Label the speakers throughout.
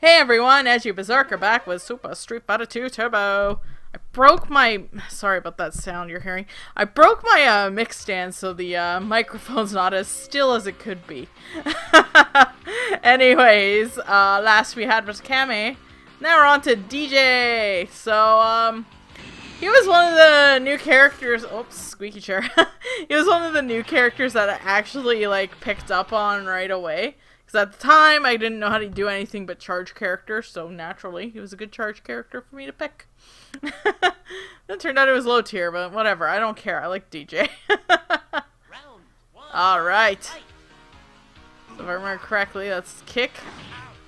Speaker 1: Hey everyone, edgeyberzerker back with Super Street Fighter 2 Turbo. I broke my... Sorry about that sound you're hearing. I broke my mic stand so the microphone's not as still as it could be. Anyways, last we had was Kame. Now we're on to DJ. So, he was one of the new characters... Oops, squeaky chair. He was one of the new characters that I actually, like, picked up on right away. Because at the time, I didn't know how to do anything but charge characters, so naturally, he was a good charge character for me to pick. It turned out it was low tier, but whatever, I don't care, I like DJ. Alright. So if I remember correctly, that's his kick,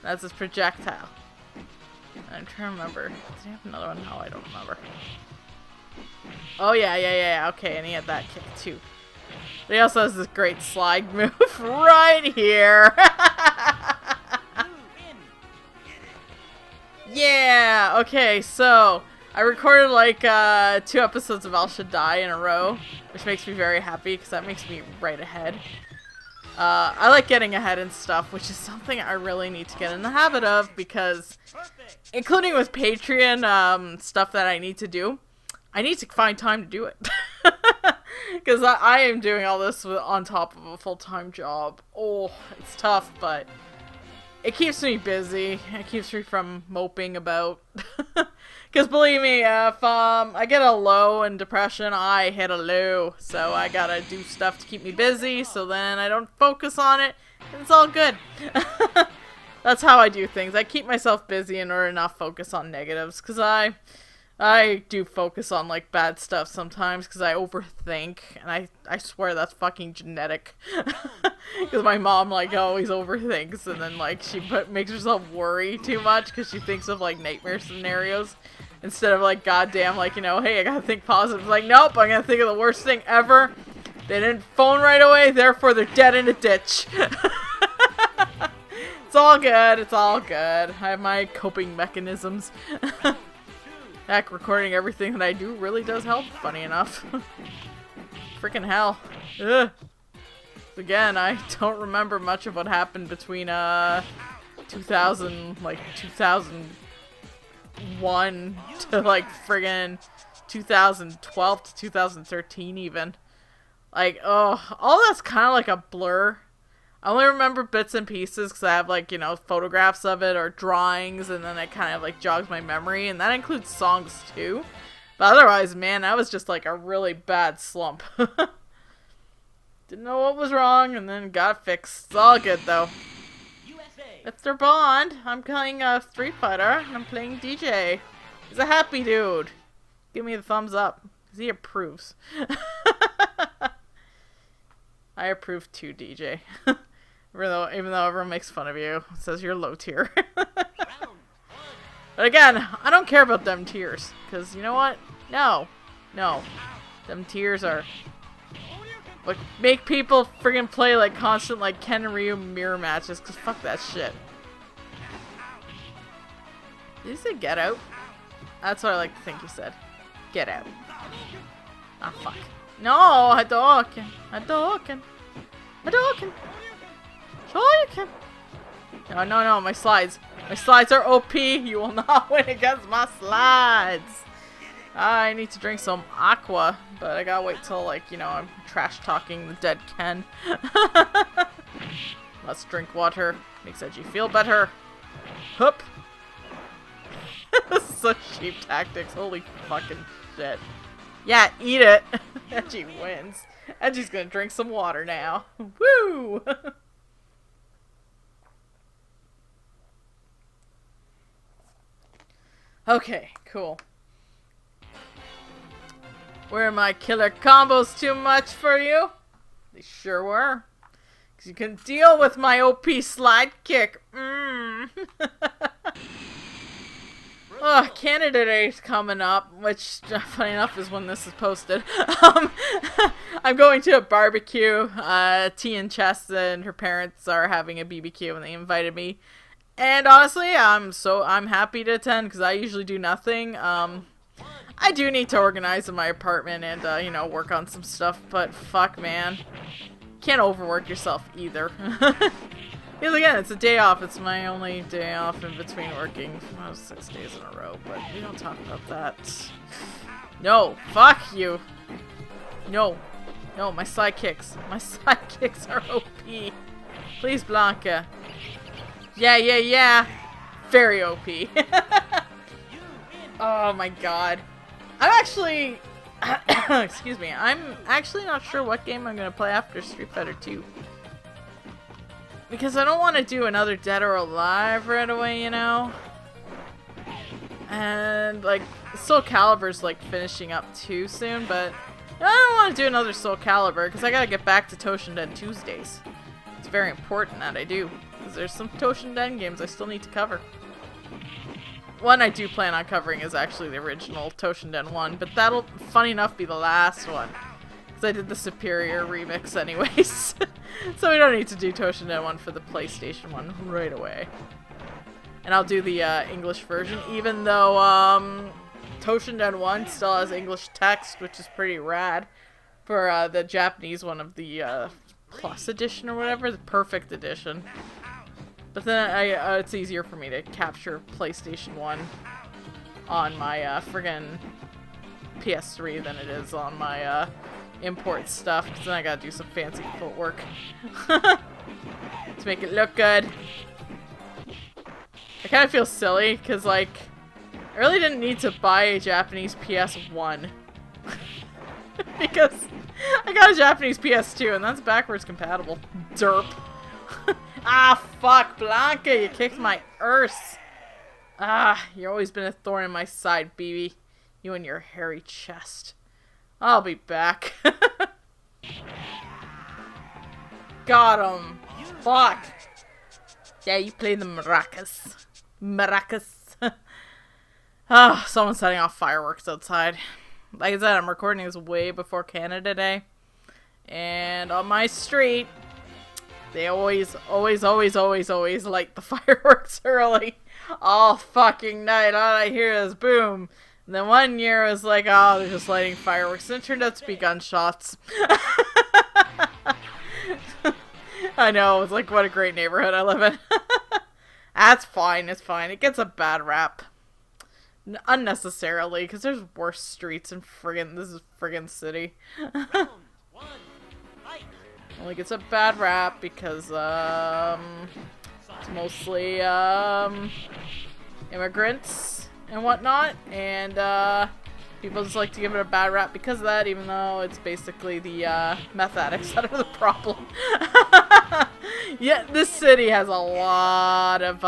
Speaker 1: that's his projectile. I'm trying to remember, does he have another one? No, I don't remember. Oh yeah, okay, and he had that kick too. But he also has this great slide move right here. Yeah, okay, so I recorded like 2 episodes of El Shaddai in a row, which makes me very happy because that makes me right ahead. I like getting ahead and stuff, which is something I really need to get in the habit of because, including with Patreon stuff that I need to do, I need to find time to do it. Because I am doing all this on top of a full-time job. Oh, it's tough, but it keeps me busy. It keeps me from moping about. Because believe me, if I get a low in depression, I hit a low. So I gotta do stuff to keep me busy, so then I don't focus on it, and it's all good. That's how I do things. I keep myself busy in order to not focus on negatives, because I do focus on, like, bad stuff sometimes because I overthink, and I swear that's fucking genetic. Because my mom, like, always overthinks, and then, like, she makes herself worry too much because she thinks of, like, nightmare scenarios instead of, like, goddamn, like, you know, hey, I gotta think positive. Like, nope, I'm gonna think of the worst thing ever. They didn't phone right away, therefore they're dead in a ditch. It's all good, it's all good. I have my coping mechanisms. Heck, recording everything that I do really does help, funny enough. Freaking hell. Ugh. Again, I don't remember much of what happened between, 2001 to, like, friggin' 2012 to 2013 even. Like, oh, all that's kind of like a blur. I only remember bits and pieces because I have, like, you know, photographs of it or drawings, and then it kind of, like, jogs my memory, and that includes songs, too. But otherwise, man, that was just, like, a really bad slump. Didn't know what was wrong, and then got fixed. It's all good, though. Mr. Bond, I'm playing Street Fighter, and I'm playing DJ. He's a happy dude. Give me the thumbs up, because he approves. I approve too, DJ. Even though everyone makes fun of you, it says you're low tier. But again, I don't care about them tiers, because you know what? No. Them tiers are what make people friggin' play like constant like Ken and Ryu mirror matches, because fuck that shit. Did he say get out? That's what I like to think he said. Get out. Ah, fuck. No, Hadouken. Shoryuken. No, my slides. My slides are OP. You will not win against my slides. I need to drink some aqua, but I gotta wait till, like, you know, I'm trash talking the dead Ken. Let's drink water. Makes Edgey feel better. Hup. This is such cheap tactics. Holy fucking shit. Yeah, eat it. Edgey wins. Edgey's gonna drink some water now. Woo! Okay, cool. Were my killer combos too much for you? They sure were. Because you can deal with my OP slide kick. Oh, Canada Day's coming up, which, funny enough, is when this is posted. I'm going to a barbecue. T and Chess and her parents are having a BBQ, and they invited me. And honestly, I'm happy to attend, because I usually do nothing. I do need to organize in my apartment and, you know, work on some stuff, but fuck, man. Can't overwork yourself either. Because again, it's a day off. It's my only day off in between working 6 days in a row, but we don't talk about that. No, fuck you. No, no, my sidekicks. My sidekicks are OP. Please, Blanca. Yeah, yeah, yeah. Very OP. Oh my god. I'm actually... excuse me. I'm actually not sure what game I'm going to play after Street Fighter 2. Because I don't want to do another Dead or Alive right away, you know? And, like, Soul Calibur's, like, finishing up too soon, but I don't want to do another Soul Calibur because I gotta get back to Toshinden Tuesdays. It's very important that I do, because there's some Toshinden games I still need to cover. One I do plan on covering is actually the original Toshinden 1, but that'll, funny enough, be the last one. Because I did the Superior remix anyways. So we don't need to do Toshinden 1 for the PlayStation 1 right away. And I'll do the English version, even though Toshinden 1 still has English text, which is pretty rad. For the Japanese one of the Plus Edition or whatever, the Perfect Edition. But then it's easier for me to capture PlayStation 1 on my friggin' PS3 than it is on my import stuff, because then I gotta do some fancy footwork to make it look good. I kind of feel silly, because, like, I really didn't need to buy a Japanese PS1. Because I got a Japanese PS2, and that's backwards compatible. Derp. Ah, fuck, Blanca, you kicked my arse. Ah, you've always been a thorn in my side, BB. You and your hairy chest. I'll be back. Got him. Fuck. Yeah, you play the maracas. Maracas. Oh, someone's setting off fireworks outside. Like I said, I'm recording this way before Canada Day. And on my street, they always light the fireworks early. All fucking night. All I hear is boom. And then one year it was like, oh, they're just lighting fireworks. And it turned out to be gunshots. I know, it's like, what a great neighborhood I live in. That's fine, it's fine. It gets a bad rap. Unnecessarily, because there's worse streets in this is friggin' city. Only gets a bad rap because, it's mostly, immigrants and whatnot, and, people just like to give it a bad rap because of that, even though it's basically the, meth addicts that are the problem. Yeah, this city has a lot of,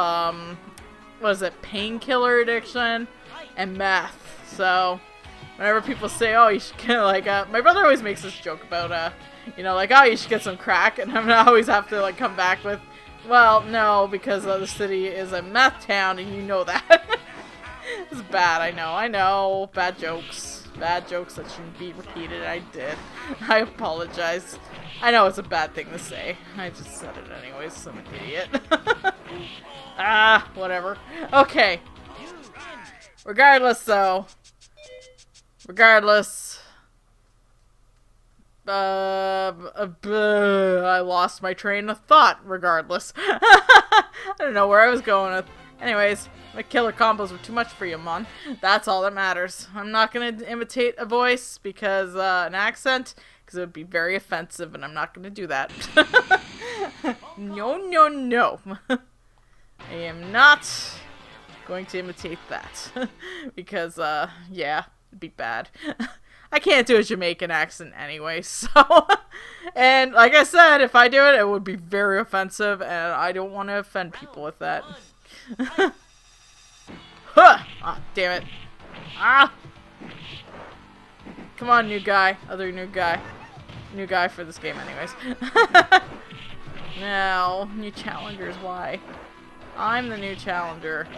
Speaker 1: what is it, painkiller addiction and meth, so whenever people say, oh, you should get, like, my brother always makes this joke about, you know, like, oh, you should get some crack, and I always have to, like, come back with, well, no, because the city is a meth town, and you know that. It's bad, I know, bad jokes that shouldn't be repeated, I did. I apologize. I know it's a bad thing to say. I just said it anyways, I'm an idiot. Ah, whatever. Okay. Regardless, though. I lost my train of thought, regardless. I don't know where I was going with. Anyways, my killer combos were too much for you, Mon. That's all that matters. I'm not gonna imitate a voice, because, an accent, because it would be very offensive, and I'm not gonna do that. No, no, no. I am not going to imitate that. Because, yeah, it'd be bad. I can't do a Jamaican accent anyway, so... And, like I said, if I do it, it would be very offensive, and I don't want to offend people with that. Huh! Ah, damn it. Ah! Come on, new guy. Other new guy. New guy for this game anyways. No, new challengers, why? I'm the new challenger.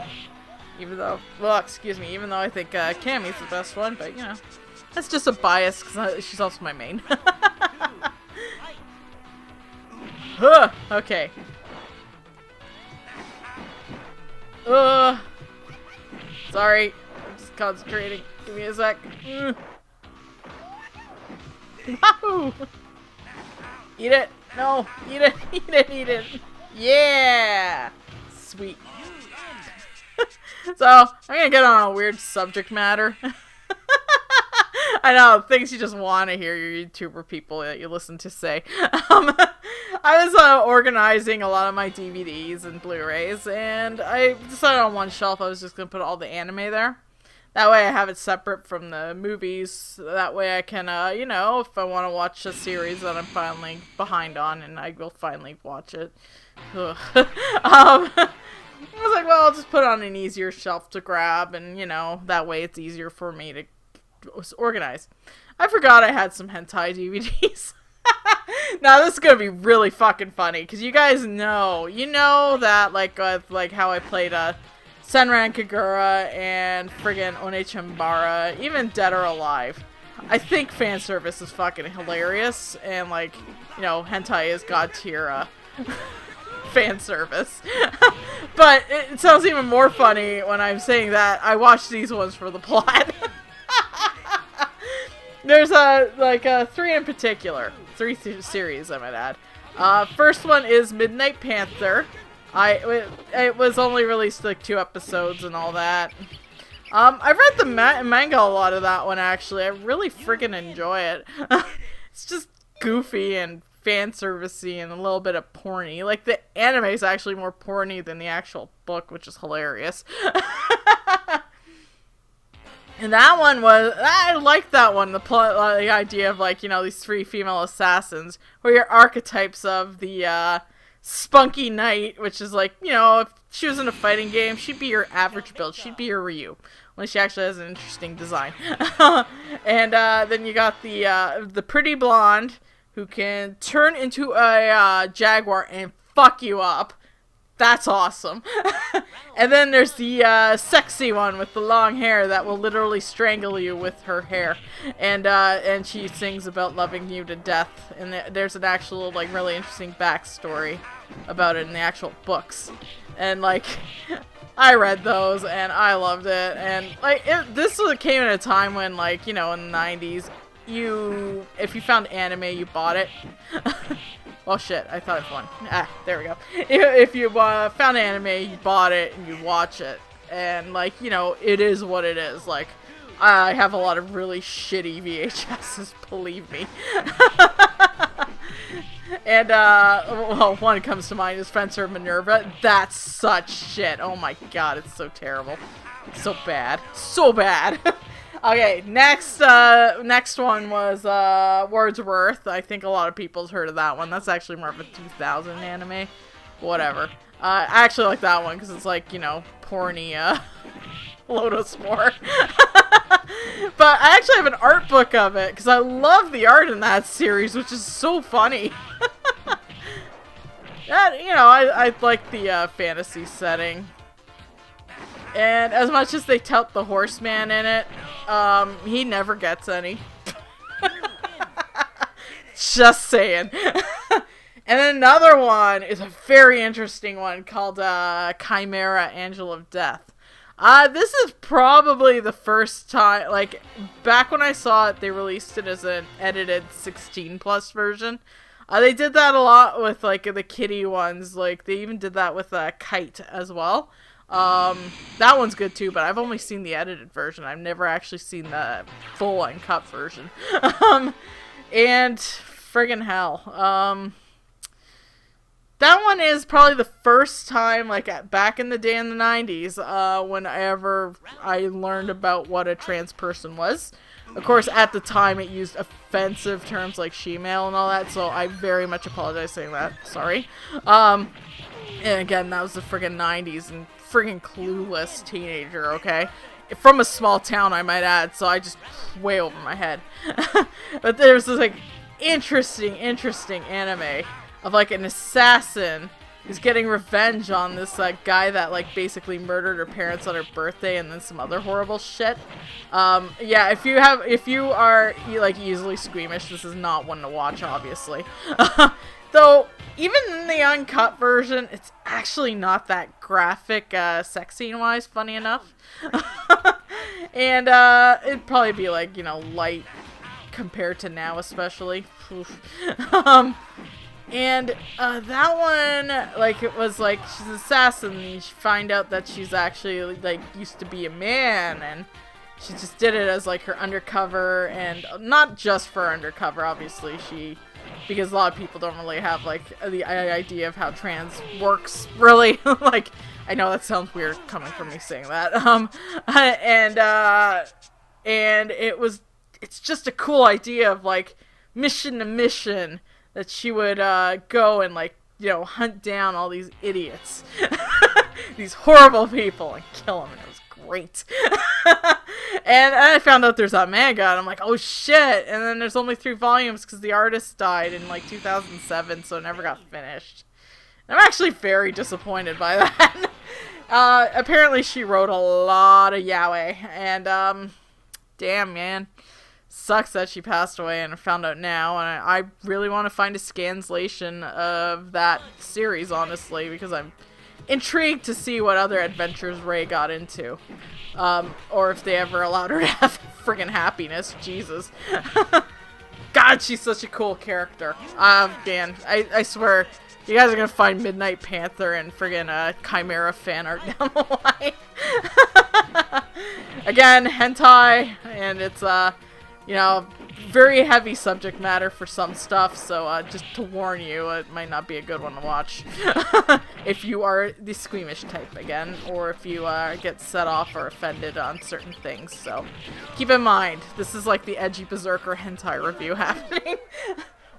Speaker 1: Even though, well, excuse me, even though I think Cammy's the best one, but, you know. That's just a bias, because she's also my main. Huh! Okay. Sorry. I'm just concentrating. Give me a sec. Wahoo! Eat it! No! Eat it! Eat it! Eat it! Yeah! Sweet. So, I'm gonna get on a weird subject matter. I know, things you just want to hear your YouTuber people that you listen to say. I was organizing a lot of my DVDs and Blu-rays, and I decided on one shelf I was just going to put all the anime there. That way I have it separate from the movies. That way I can, you know, if I want to watch a series that I'm finally behind on, and I will finally watch it. I was like, well, I'll just put it on an easier shelf to grab, and, you know, that way it's easier for me to organize. I forgot I had some hentai DVDs. Now this is gonna be really fucking funny, because you guys know, that, like how I played, Senran Kagura and friggin' Onechambara, even Dead or Alive. I think fan service is fucking hilarious, and, like, you know, hentai is god tier, fan service. But it sounds even more funny when I'm saying that I watched these ones for the plot. There's three in particular. Three series, I might add. First one is Midnight Panther. It was only released like 2 episodes and all that. I've read the manga a lot of that one, actually. I really freaking enjoy it. It's just goofy and fan servicey and a little bit of porny. Like, the anime is actually more porny than the actual book, which is hilarious. And that one I liked that one, the idea of, like, you know, these 3 female assassins, where you're archetypes of the, spunky knight, which is like, you know, if she was in a fighting game, she'd be your average build, she'd be your Ryu, when she actually has an interesting design. And, then you got the pretty blonde, who can turn into a, jaguar and fuck you up. That's awesome. And then there's the sexy one with the long hair that will literally strangle you with her hair. And she sings about loving you to death. And there's an actual, like, really interesting backstory about it in the actual books. And, like, I read those and I loved it. And, like, this came at a time when, like, you know, in the 90s, if you found anime, you bought it. Well, shit, I thought it was one. There we go. If you found anime, you bought it, and you watch it. And, like, you know, it is what it is. Like, I have a lot of really shitty VHSs, believe me. And, well, one comes to mind is Fencer Minerva. That's such shit. Oh my god, it's so terrible. It's so bad. So bad. Okay, next one was, Wordsworth. I think a lot of people's heard of that one. That's actually more of a 2000 anime. Whatever. I actually like that one, because it's like, you know, porny, Lotus War. But I actually have an art book of it, because I love the art in that series, which is so funny. That, you know, I like the, fantasy setting. And as much as they tout the horseman in it, he never gets any. Just saying. And then another one is a very interesting one called Chimera, Angel of Death. This is probably the first time, like, back when I saw it, they released it as an edited 16+ version. They did that a lot with, like, the kitty ones. Like, they even did that with Kite as well. That one's good too, but I've only seen the edited version. I've never actually seen the full uncut version. And friggin' hell. That one is probably the first time, like, back in the day in the 90s, whenever I learned about what a trans person was. Of course, at the time, it used offensive terms like she-male and all that, so I very much apologize saying that. Sorry. And again, that was the friggin' 90s, and friggin' clueless teenager, okay? From a small town, I might add, so I just way over my head. But there's this, like, interesting anime of, like, an assassin who's getting revenge on this, guy that, like, basically murdered her parents on her birthday and then some other horrible shit. Yeah, if you are, like, easily squeamish, this is not one to watch, obviously. Though, even in the uncut version, it's actually not that graphic, sex scene-wise, funny enough. And, it'd probably be, like, you know, light compared to now, especially. And that one, like, it was like she's an assassin, and you find out that she's actually like used to be a man, and she just did it as like her undercover, and not just for undercover, obviously, because a lot of people don't really have like the idea of how trans works, really. Like, I know that sounds weird coming from me saying that. And it's just a cool idea of like mission to mission that she would go and like, you know, hunt down all these idiots, these horrible people, and kill them. And it was great. And I found out there's that manga, and I'm like, oh shit. And then there's only 3 volumes because the artist died in like 2007, so it never got finished. I'm actually very disappointed by that. Apparently she wrote a lot of yaoi, and damn, man, sucks that she passed away, and I found out now, and I really want to find a scanslation of that series, honestly, because I'm intrigued to see what other adventures Rei got into, or if they ever allowed her to have friggin' happiness. Jesus. God, she's such a cool character. Man, I swear, you guys are gonna find Midnight Panther and friggin' Chimera fan art down the line. Again, hentai, and it's, you know, very heavy subject matter for some stuff, so just to warn you, it might not be a good one to watch. If you are the squeamish type, again, or if you get set off or offended on certain things, so keep in mind, this is like the Edgey Berserker hentai review happening.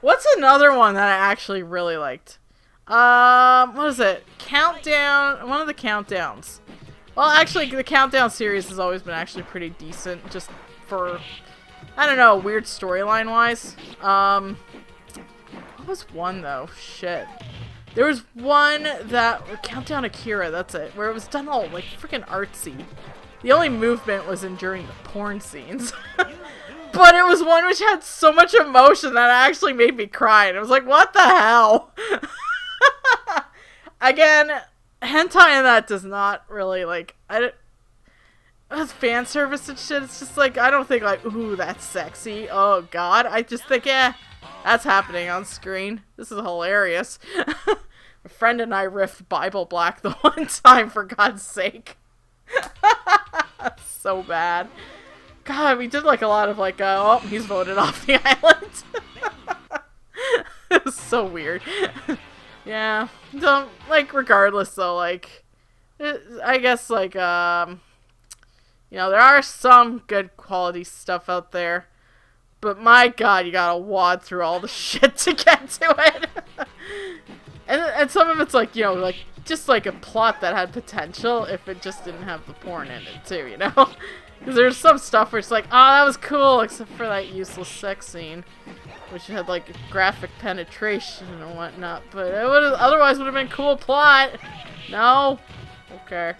Speaker 1: What's another one that I actually really liked? What is it? Countdown, one of the countdowns. Well, actually, the Countdown series has always been actually pretty decent, just for, I don't know, weird storyline-wise. What was one, though? Shit. There was one that, Countdown Akira, that's it, where it was done all, like, freaking artsy. The only movement was during the porn scenes. But it was one which had so much emotion that it actually made me cry, and I was like, what the hell? Again, hentai in that does not really, like, that's fan service and shit. It's just like, I don't think like, ooh, that's sexy. Oh god. I just think, that's happening on screen. This is hilarious. My friend and I riffed Bible Black the one time, for God's sake. So bad. God, we did like a lot of like, oh, he's voted off the island. It was so weird. Yeah. So, like, regardless though, like, I guess like, you know, there are some good quality stuff out there, but my god, you gotta wad through all the shit to get to it. And some of it's like, you know, like, just like a plot that had potential if it just didn't have the porn in it too, you know? Because there's some stuff where it's like, oh, that was cool, except for that useless sex scene, which had like graphic penetration and whatnot, but it otherwise would have been a cool plot. No? Okay.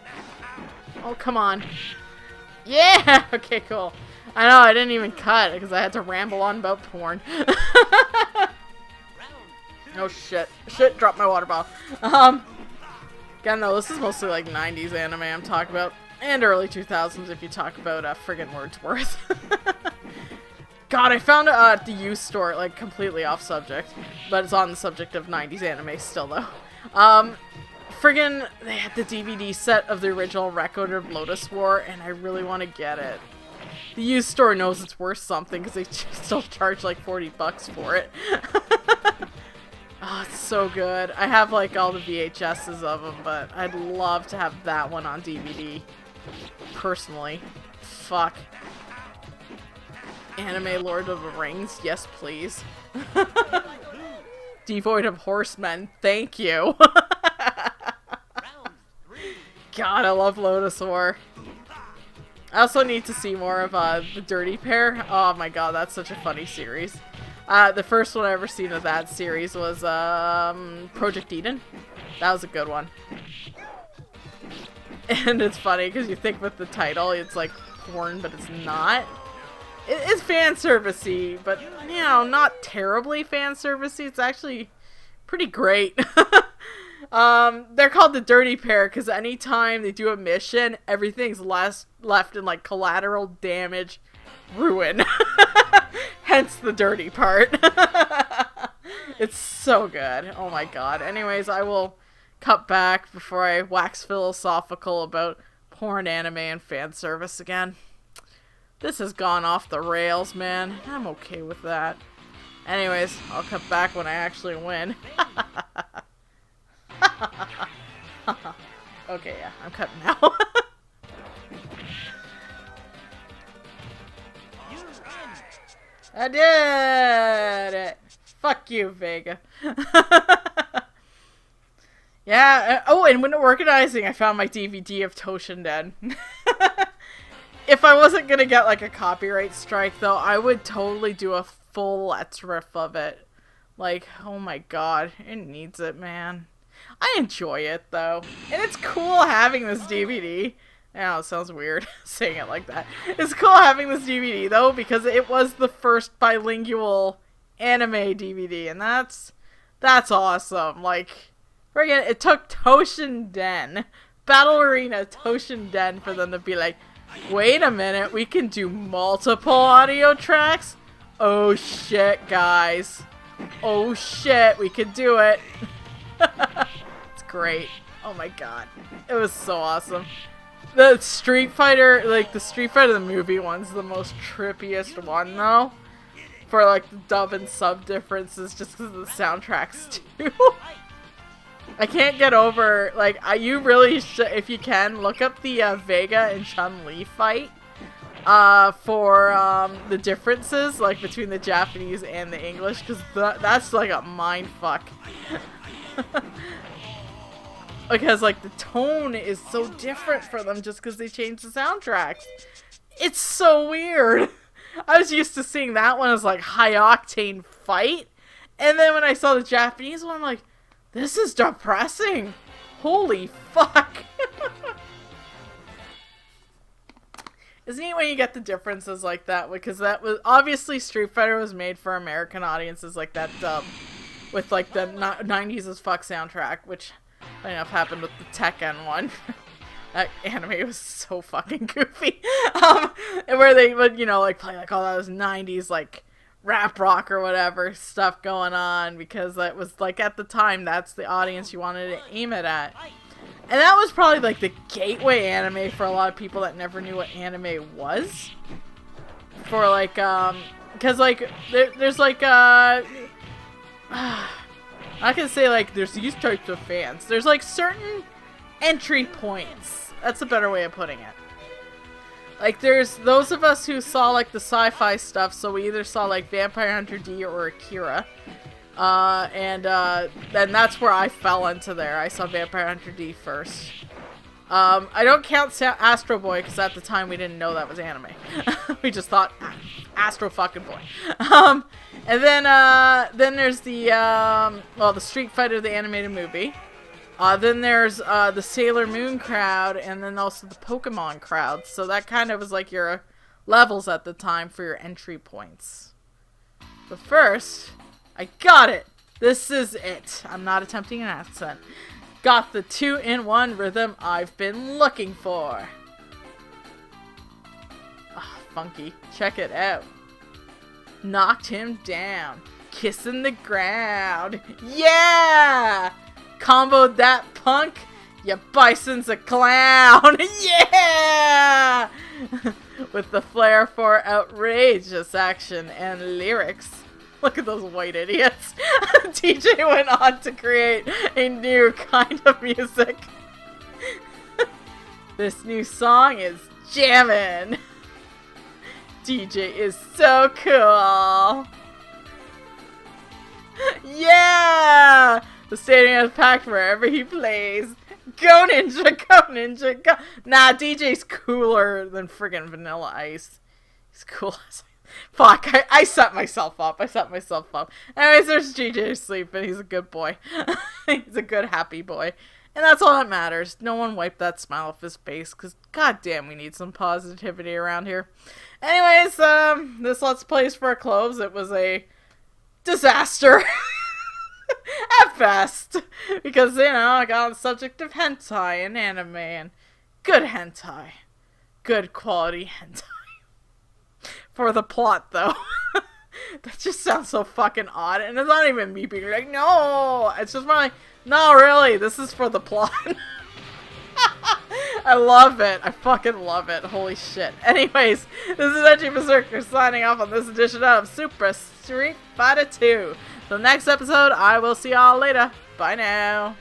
Speaker 1: Oh, come on. Yeah! Okay, cool. I know, I didn't even cut because I had to ramble on about porn. Oh shit. Shit, dropped my water bottle. Again though, this is mostly like 90s anime I'm talking about. And early 2000s if you talk about friggin' Wordsworth. God, I found the used store, like, completely off subject. But it's on the subject of 90s anime still, though. Friggin', they had the DVD set of the original record of Lotus War, and I really want to get it. The used store knows it's worth something, because they still charge, like, $40 for it. Oh, it's so good. I have, like, all the VHSs of them, but I'd love to have that one on DVD. Personally. Fuck. Anime Lord of the Rings, yes please. Devoid of horsemen, thank you. God, I love Lotus War. I also need to see more of the Dirty Pair. Oh my god, that's such a funny series. The first one I ever seen of that series was Project Eden. That was a good one. And it's funny because you think with the title it's like porn, but it's not. It's fan servicey, but you know, not terribly fan servicey. It's actually pretty great. They're called the Dirty Pair because anytime they do a mission, everything's left in like collateral damage, ruin. Hence the dirty part. It's so good. Oh my god. Anyways, I will cut back before I wax philosophical about porn, anime, and fan service again. This has gone off the rails, man. I'm okay with that. Anyways, I'll cut back when I actually win. Okay, yeah, I'm cutting now. I did it! Fuck you, Vega. Yeah, oh, and when organizing, I found my DVD of Toshinden. If I wasn't gonna get, like, a copyright strike, though, I would totally do a full Let's Riff of it. Like, oh my god, it needs it, man. I enjoy it, though. And it's cool having this DVD. Yeah, it sounds weird saying it like that. It's cool having this DVD, though, because it was the first bilingual anime DVD, and that's awesome. Like, friggin', it took Toshinden, Battle Arena Toshinden, for them to be like, wait a minute, we can do multiple audio tracks? Oh shit, guys. Oh shit, we could do it. It's great. Oh my god. It was so awesome. The Street Fighter, like, the Street Fighter the movie one's the most trippiest one, though. For, like, the dub and sub differences, just because of the soundtracks, too. I can't get over, like, you really should, if you can, look up the Vega and Chun-Li fight. For the differences, like, between the Japanese and the English, because that's, like, a mind fuck. Because, like, the tone is so different for them just because they changed the soundtracks. It's so weird. I was used to seeing that one as, like, high-octane fight. And then when I saw the Japanese one, I'm like, this is depressing. Holy fuck. It's neat when you get the differences like that, because that was, obviously Street Fighter was made for American audiences, like that dub. With, like, the 90s as fuck soundtrack, which... funny enough happened with the Tekken one. That anime was so fucking goofy. Where they would, you know, like, play, like, all those 90s, like, rap rock or whatever stuff going on, because that was, like, at the time, that's the audience you wanted to aim it at. And that was probably, like, the gateway anime for a lot of people that never knew what anime was. For, like, because, like, there's, like, I can say, like, there's these types of fans. There's, like, certain entry points. That's a better way of putting it. Like, there's those of us who saw, like, the sci-fi stuff, so we either saw, like, Vampire Hunter D or Akira. And then that's where I fell into there. I saw Vampire Hunter D first. I don't count Astro Boy, because at the time we didn't know that was anime. We just thought, Astro fucking Boy. And then there's the, well, the Street Fighter, the animated movie. Then there's, the Sailor Moon crowd, and then also the Pokemon crowd. So that kind of was like your levels at the time for your entry points. But first, I got it! This is it. I'm not attempting an accent. Got the 2-in-1 rhythm I've been looking for. Ah, funky. Check it out. Knocked him down. Kissing the ground. Yeah! Comboed that punk. Ya bison's a clown. Yeah! With the flair for outrageous action and lyrics. Look at those white idiots. DJ went on to create a new kind of music. This new song is jammin'. DJ is so cool. Yeah! The stadium is packed wherever he plays. Go Ninja, go Ninja, go. Nah, DJ's cooler than friggin' Vanilla Ice. He's cool as... Fuck, I set myself up. Anyways, there's DJ sleeping. He's a good boy. He's a good, happy boy. And that's all that matters. No one wiped that smile off his face, because goddamn, we need some positivity around here. Anyways, this Let's Play is for a close. It was a disaster. At best. Because, you know, I got on the subject of hentai and anime, and good hentai. Good quality hentai. For the plot, though. That just sounds so fucking odd, and it's not even me being like, no! It's just more like, no, really, this is for the plot. I love it. I fucking love it. Holy shit. Anyways, this is Edgey Berserker signing off on this edition of Super Street Fighter 2. The next episode, I will see y'all later. Bye now.